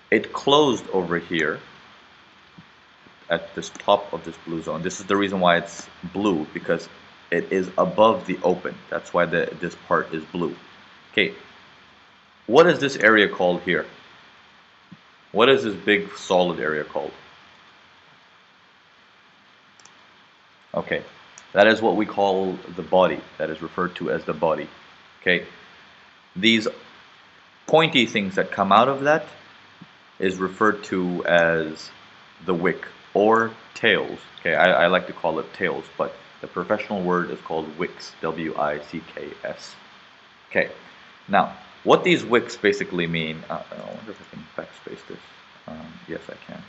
It closed over here at this top of this blue zone. This is the reason why it's blue, because it is above the open. That's why this part is blue. Okay, what is this area called here? What is this big solid area called? Okay, that is what we call the body. That is referred to as the body. Okay, these pointy things that come out of that is referred to as the wick or tails. Okay, I like to call it tails, but the professional word is called wicks, W-I-C-K-S. Okay, now what these wicks basically mean, I wonder if I can backspace this. Yes, I can.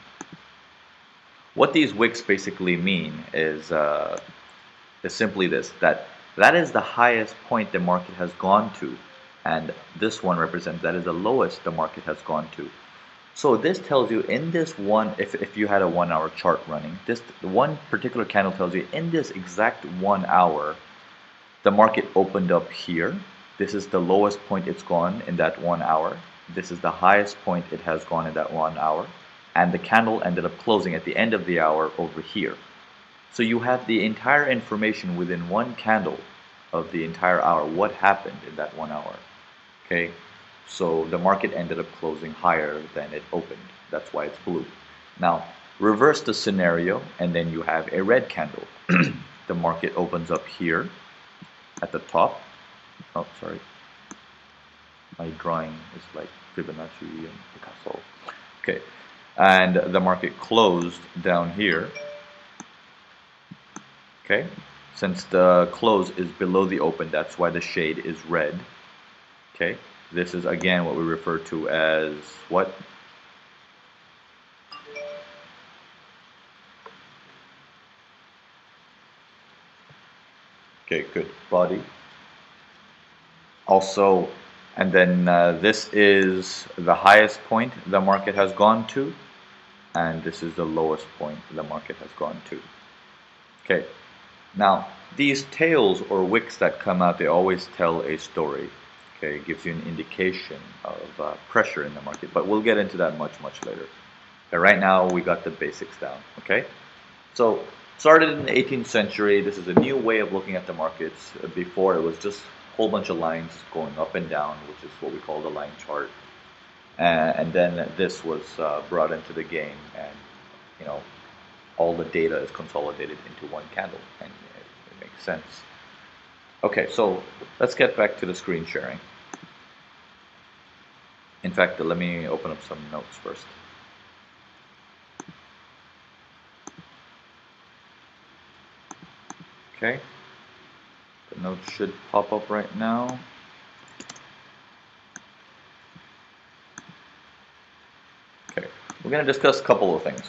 What these wicks basically mean is simply this, that is the highest point the market has gone to, and this one represents that is the lowest the market has gone to. So this tells you in this one, if you had a 1 hour chart running, this one particular candle tells you in this exact 1 hour, the market opened up here. This is the lowest point it's gone in that 1 hour. This is the highest point it has gone in that 1 hour. And the candle ended up closing at the end of the hour over here. So you have the entire information within one candle of the entire hour, what happened in that 1 hour. Okay, so the market ended up closing higher than it opened. That's why it's blue. Now, reverse the scenario, and then you have a red candle. The market opens up here at the top. Oh, sorry. My drawing is like Fibonacci and Picasso. Okay, and the market closed down here. Okay, since the close is below the open, that's why the shade is red. Okay, this is again what we refer to as what? Okay, good. Body. Also, and then this is the highest point the market has gone to, and this is the lowest point the market has gone to. Okay, now these tails or wicks that come out, they always tell a story. Okay, it gives you an indication of pressure in the market, but we'll get into that much later. Okay, right now we got the basics down. Okay, so started in the 18th century. This is a new way of looking at the markets. Before it was just a whole bunch of lines going up and down, which is what we call the line chart. And then this was brought into the game, and you know, all the data is consolidated into one candle, and it makes sense. Okay, so let's get back to the screen sharing. In fact, let me open up some notes first. Okay, the notes should pop up right now. Okay, we're going to discuss a couple of things.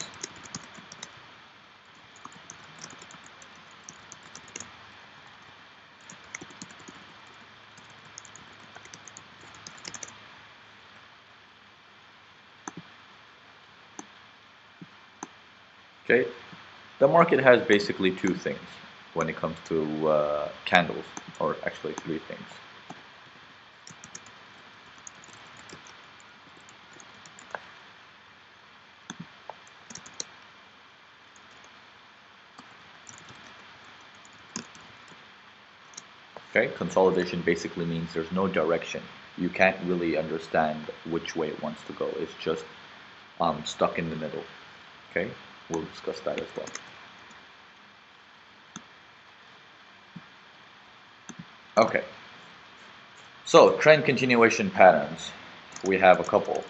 Okay, the market has basically two things when it comes to candles, or actually three things. Okay, consolidation basically means there's no direction. You can't really understand which way it wants to go. It's just stuck in the middle. Okay, we'll discuss that as well. Okay, so trend continuation patterns. We have a couple.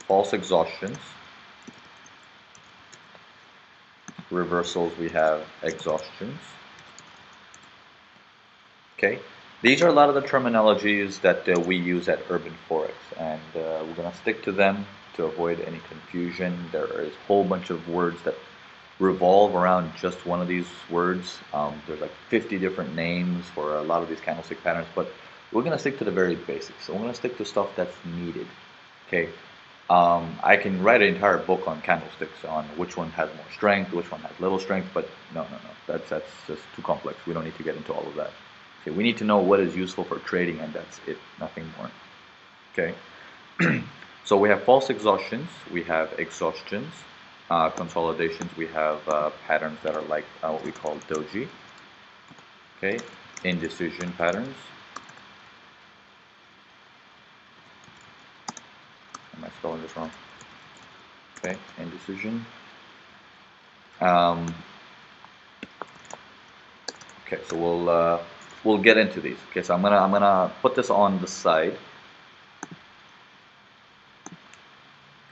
False exhaustions. Reversals, we have exhaustions. Okay, these are a lot of the terminologies that we use at Urban Forex, and we're going to stick to them to avoid any confusion. There is a whole bunch of words that revolve around just one of these words. There's like 50 different names for a lot of these candlestick patterns, but we're going to stick to the very basics. So we're going to stick to stuff that's needed. Okay, I can write an entire book on candlesticks, on which one has more strength, which one has little strength, but no, that's just too complex. We don't need to get into all of that. Okay, we need to know what is useful for trading, and that's it, nothing more. Okay, So we have false exhaustions, we have exhaustions, consolidations, we have patterns that are like what we call doji, okay, indecision patterns. Am I spelling this wrong? Okay, indecision. Okay, so we'll get into these. Okay, so I'm gonna put this on the side.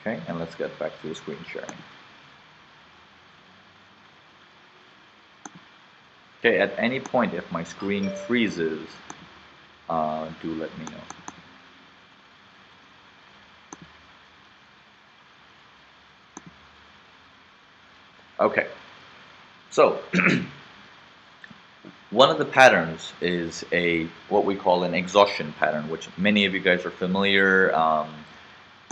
Okay, and let's get back to the screen sharing. Okay, at any point if my screen freezes, do let me know. Okay, so one of the patterns is what we call an exhaustion pattern, which many of you guys are familiar,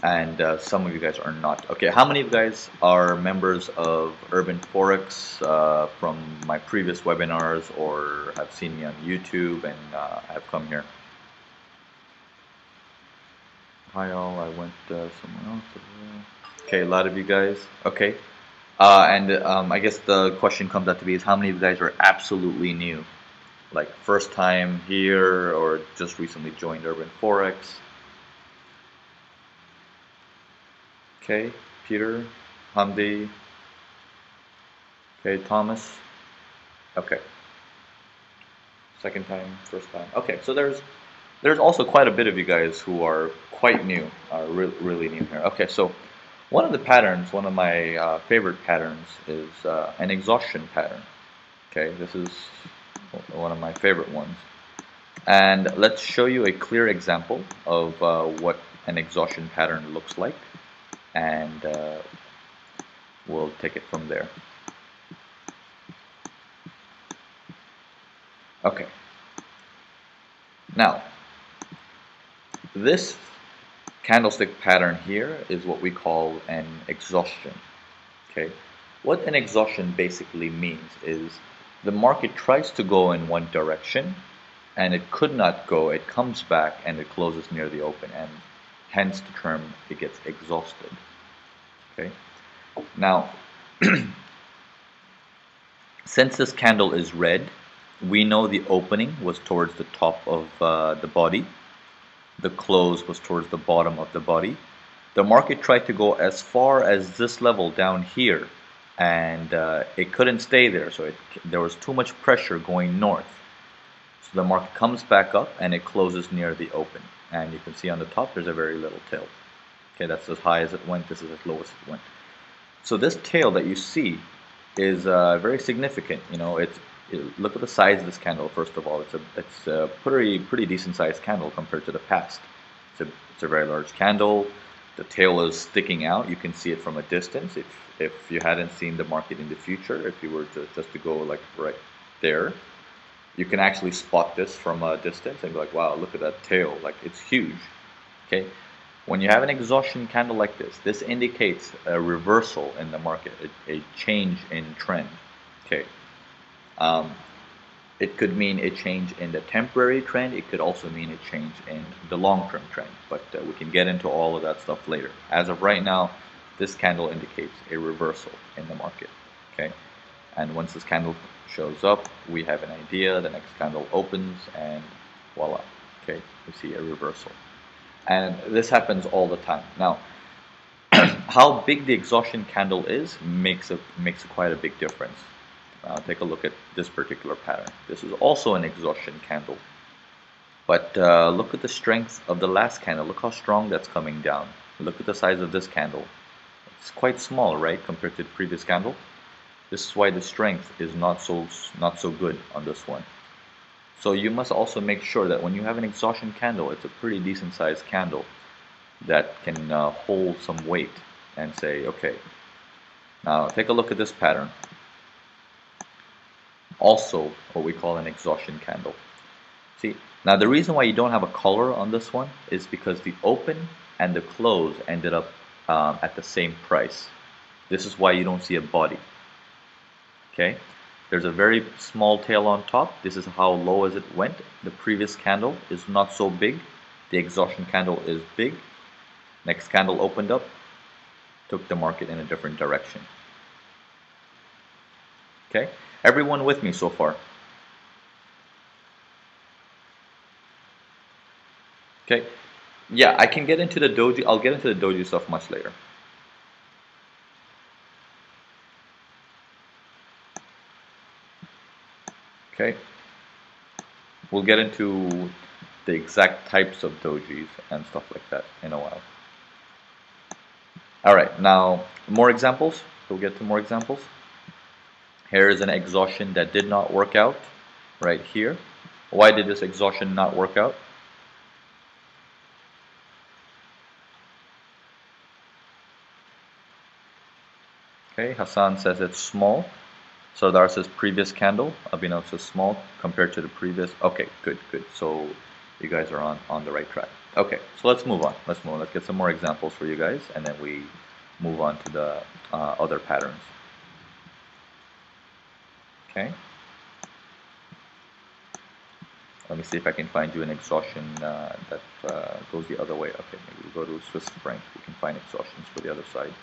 and some of you guys are not. Okay, how many of you guys are members of Urban Forex from my previous webinars, or have seen me on YouTube and have come here? Hi all, I went somewhere else. Okay, a lot of you guys. Okay, and I guess the question comes out to be is how many of you guys are absolutely new? Like first time here or just recently joined Urban Forex? Okay, Peter, Hamdi, okay, Thomas. Okay, second time, first time. Okay, so there's also quite a bit of you guys who are quite new, really new here. Okay, so one of the patterns, one of my favorite patterns is an exhaustion pattern. Okay, this is one of my favorite ones. And let's show you a clear example of what an exhaustion pattern looks like, and we'll take it from there. Okay. Now, this candlestick pattern here is what we call an exhaustion. Okay. What an exhaustion basically means is the market tries to go in one direction and it could not go, it comes back and it closes near the open, and hence the term it gets exhausted. Okay. Now, since this candle is red, we know the opening was towards the top of the body. The close was towards the bottom of the body. The market tried to go as far as this level down here, and it couldn't stay there, so there was too much pressure going north. So the market comes back up and it closes near the open. And you can see on the top there's a very little tail. Okay, that's as high as it went, this is as low as it went. So this tail that you see is very significant. You know, look at the size of this candle. First of all, it's a pretty decent sized candle compared to the past. It's a very large candle. The tail is sticking out. You can see it from a distance. If you hadn't seen the market in the future, if you were just to go like right there, you can actually spot this from a distance and be like, wow, look at that tail. Like, it's huge. Okay. When you have an exhaustion candle like this indicates a reversal in the market, a change in trend. Okay. It could mean a change in the temporary trend. It could also mean a change in the long-term trend. But we can get into all of that stuff later. As of right now, this candle indicates a reversal in the market. Okay. And once this candle shows up, we have an idea. The next candle opens, and voila. Okay. We see a reversal. And this happens all the time. Now, how big the exhaustion candle is makes quite a big difference. Take a look at this particular pattern. This is also an exhaustion candle. But look at the strength of the last candle. Look how strong that's coming down. Look at the size of this candle. It's quite small, right, compared to the previous candle. This is why the strength is not so good on this one. So you must also make sure that when you have an exhaustion candle, it's a pretty decent sized candle that can hold some weight and say, okay, now take a look at this pattern. Also what we call an exhaustion candle. See, now the reason why you don't have a color on this one is because the open and the close ended up at the same price. This is why you don't see a body. Okay. There's a very small tail on top. This is how low as it went. The previous candle is not so big. The exhaustion candle is big. Next candle opened up, took the market in a different direction. Okay, everyone with me so far? Okay, yeah, I can get into the doji. I'll get into the doji stuff much later. Okay, we'll get into the exact types of dojis and stuff like that in a while. All right, now more examples. We'll get to more examples. Here is an exhaustion that did not work out right here. Why did this exhaustion not work out? Okay, Hassan says it's small. Sardar says previous candle. Abhinav says small compared to the previous. Okay, good, good. So you guys are on the right track. Okay, so let's move on. Let's move on. Let's get some more examples for you guys, and then we move on to the other patterns. Okay. Let me see if I can find you an exhaustion that goes the other way. Okay, maybe we'll go to Swiss franc. We can find exhaustions for the other side.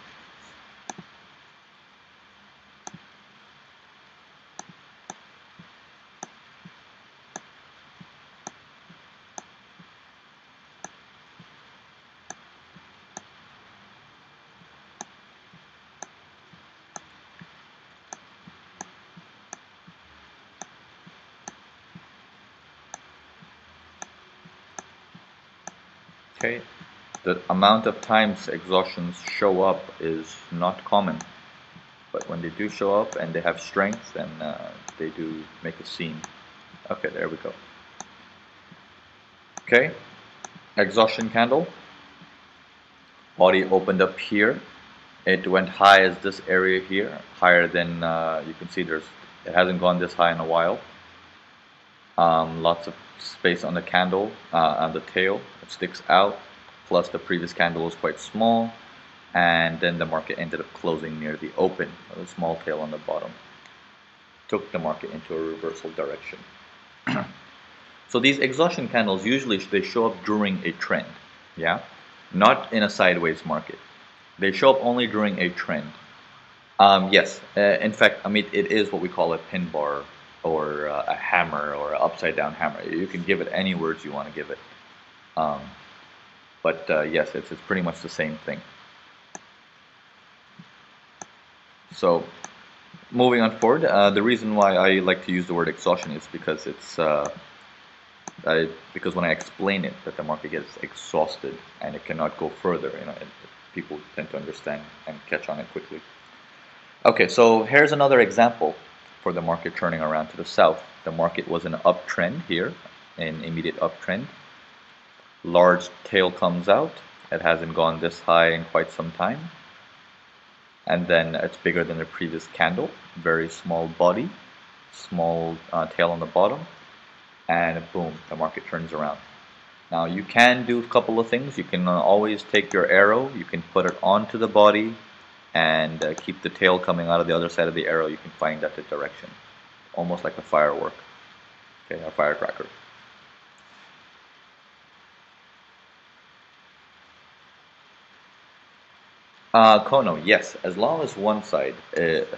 Okay, the amount of times exhaustions show up is not common, but when they do show up and they have strength, then they do make a scene. Okay, there we go. Okay, exhaustion candle. Body opened up here. It went high as this area here, higher than you can see. It hasn't gone this high in a while. Lots of space on the candle, on the tail. It sticks out. Plus the previous candle was quite small, and then the market ended up closing near the open, a small tail on the bottom. Took the market into a reversal direction. So these exhaustion candles usually they show up during a trend, yeah, not in a sideways market. They show up only during a trend. Yes, in fact, I mean it is what we call a pin bar or a hammer or an upside down hammer. You can give it any words you want to give it. Um, but yes, it's pretty much the same thing. So moving on forward, the reason why I like to use the word exhaustion is because because when I explain it, that the market gets exhausted and it cannot go further. People tend to understand and catch on it quickly. Okay, so here's another example for the market turning around to the south. The market was an uptrend here, an immediate uptrend. Large tail comes out. It hasn't gone this high in quite some time. And then it's bigger than the previous candle. Very small body, small tail on the bottom. And boom, the market turns around. Now you can do a couple of things. You can always take your arrow, you can put it onto the body and keep the tail coming out of the other side of the arrow. You can find that the direction, almost like a firework, okay, a firecracker. Kono, yes, as long as one side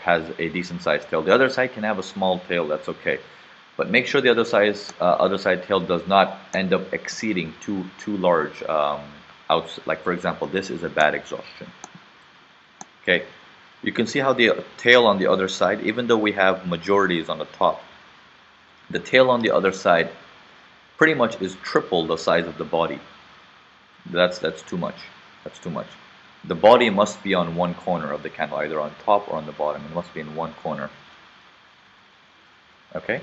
has a decent sized tail. The other side can have a small tail, that's okay. But make sure the other side tail does not end up exceeding too large. Like for example, this is a bad exhaustion. Okay, you can see how the tail on the other side, even though we have majorities on the top, the tail on the other side pretty much is triple the size of the body. That's too much. That's too much. The body must be on one corner of the candle, either on top or on the bottom. It must be in one corner. Okay?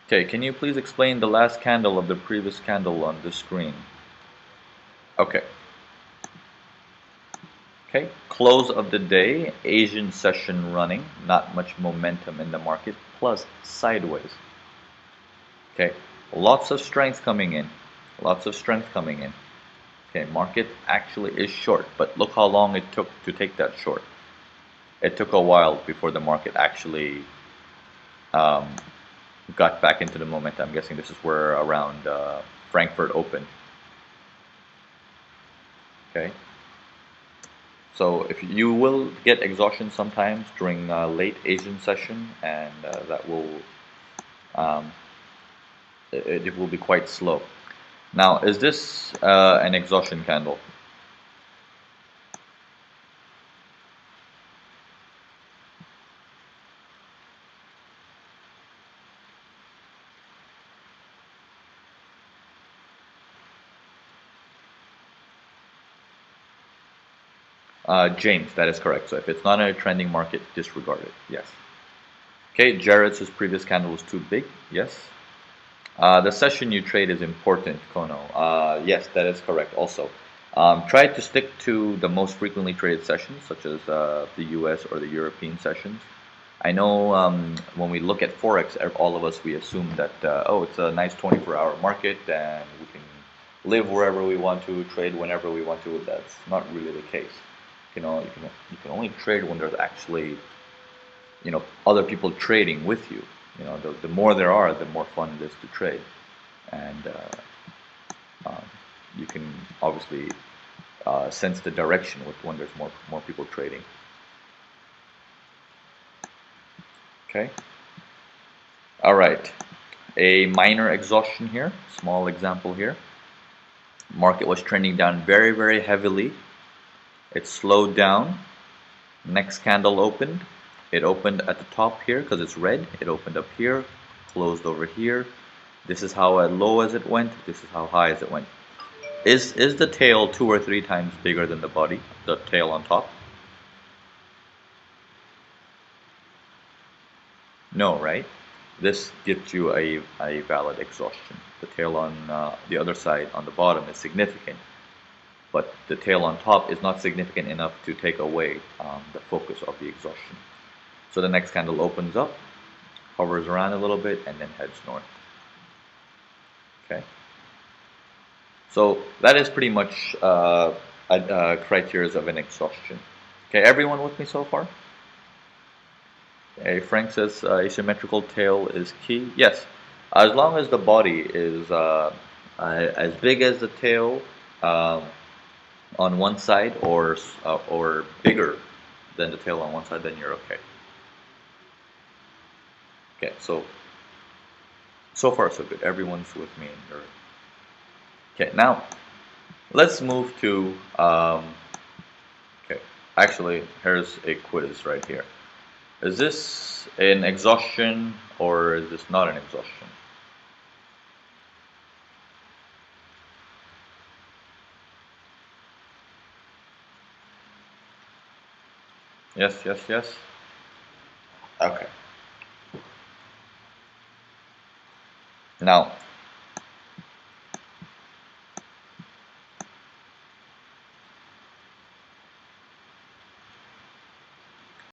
Okay, can you please explain the last candle of the previous candle on the screen? Okay. Okay, close of the day, Asian session running, not much momentum in the market, plus sideways. Okay, lots of strength coming in. Lots of strength coming in. Okay, market actually is short, but look how long it took to take that short. It took a while before the market actually got back into the momentum. I'm guessing this is where around Frankfurt open. Okay. So if you will get exhaustion sometimes during late Asian session, and that will um, it will be quite slow. Now, is this an exhaustion candle? James, that is correct. So if it's not in a trending market, disregard it. Yes. Okay, Jared's previous candle was too big. Yes. The session you trade is important, Kono. Yes, that is correct. Also, try to stick to the most frequently traded sessions, such as the US or the European sessions. I know when we look at Forex, all of us, we assume that, oh, it's a nice 24-hour market and we can live wherever we want to, trade whenever we want to. That's not really the case. You can only trade when there's actually, other people trading with you. The more there are, the more fun it is to trade. And um, you can obviously sense the direction with when there's more people trading. Okay. All right. A minor exhaustion here. Small example here. Market was trending down very, very heavily. It slowed down. Next candle opened. It opened at the top here because it's red. It opened up here, closed over here. This is how low as it went. This is how high as it went. Is the tail 2 or 3 times bigger than the body? The tail on top? No, right? This gives you a valid exhaustion. The tail on the other side, on the bottom, is significant, but the tail on top is not significant enough to take away the focus of the exhaustion. So the next candle opens up, hovers around a little bit, and then heads north. Okay. So that is pretty much criteria of an exhaustion. Okay, everyone with me so far? Okay, Frank says asymmetrical tail is key. Yes, as long as the body is as big as the tail um, on one side, or bigger than the tail on one side, then you're okay. Okay, so far so good. Everyone's with me. Okay, now let's move to okay. Actually, here's a quiz right here. Is this an exhaustion or is this not an exhaustion? Yes, yes, yes. Okay. Now,